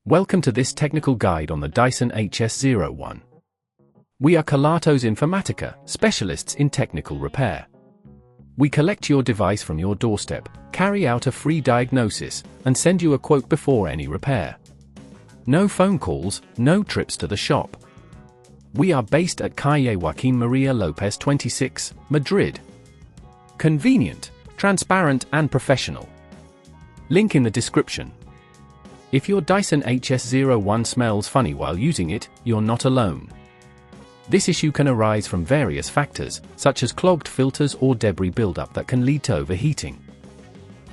Welcome to this technical guide on the Dyson HS01. We are Kelatos Informatica, specialists in technical repair. We collect your device from your doorstep, carry out a free diagnosis, and send you a quote before any repair. No phone calls, no trips to the shop. We are based at Calle Joaquín María López 26, Madrid. Convenient, transparent and professional. Link in the description. If your Dyson HS01 smells funny while using it, you're not alone. This issue can arise from various factors, such as clogged filters or debris buildup that can lead to overheating.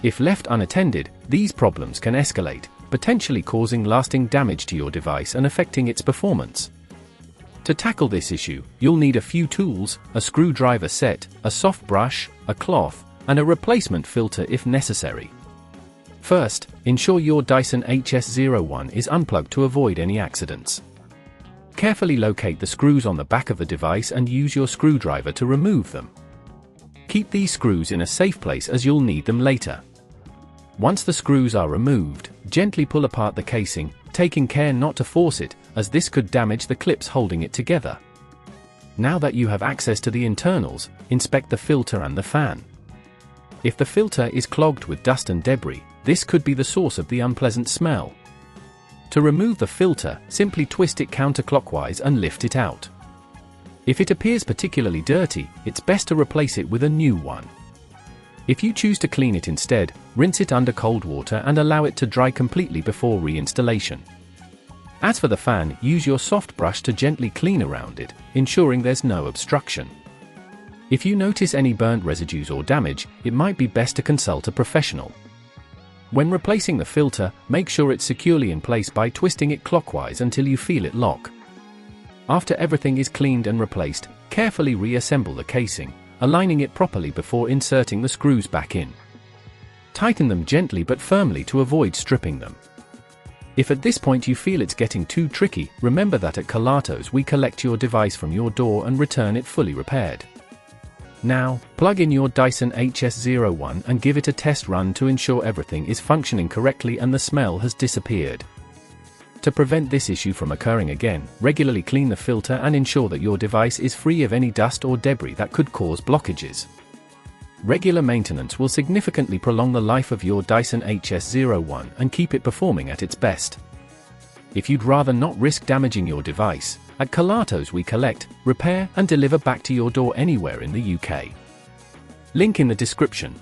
If left unattended, these problems can escalate, potentially causing lasting damage to your device and affecting its performance. To tackle this issue, you'll need a few tools, a screwdriver set, a soft brush, a cloth, and a replacement filter if necessary. First, ensure your Dyson HS01 is unplugged to avoid any accidents. Carefully locate the screws on the back of the device and use your screwdriver to remove them. Keep these screws in a safe place as you'll need them later. Once the screws are removed, gently pull apart the casing, taking care not to force it, as this could damage the clips holding it together. Now that you have access to the internals, inspect the filter and the fan. If the filter is clogged with dust and debris, this could be the source of the unpleasant smell. To remove the filter, simply twist it counterclockwise and lift it out. If it appears particularly dirty, it's best to replace it with a new one. If you choose to clean it instead, rinse it under cold water and allow it to dry completely before reinstallation. As for the fan, use your soft brush to gently clean around it, ensuring there's no obstruction. If you notice any burnt residues or damage, it might be best to consult a professional. When replacing the filter, make sure it's securely in place by twisting it clockwise until you feel it lock. After everything is cleaned and replaced, carefully reassemble the casing, aligning it properly before inserting the screws back in. Tighten them gently but firmly to avoid stripping them. If at this point you feel it's getting too tricky, remember that at Kelatos we collect your device from your door and return it fully repaired. Now, plug in your Dyson HS01 and give it a test run to ensure everything is functioning correctly and the smell has disappeared. To prevent this issue from occurring again, regularly clean the filter and ensure that your device is free of any dust or debris that could cause blockages. Regular maintenance will significantly prolong the life of your Dyson HS01 and keep it performing at its best. If you'd rather not risk damaging your device, at Kelatos we collect, repair and deliver back to your door anywhere in the UK. Link in the description.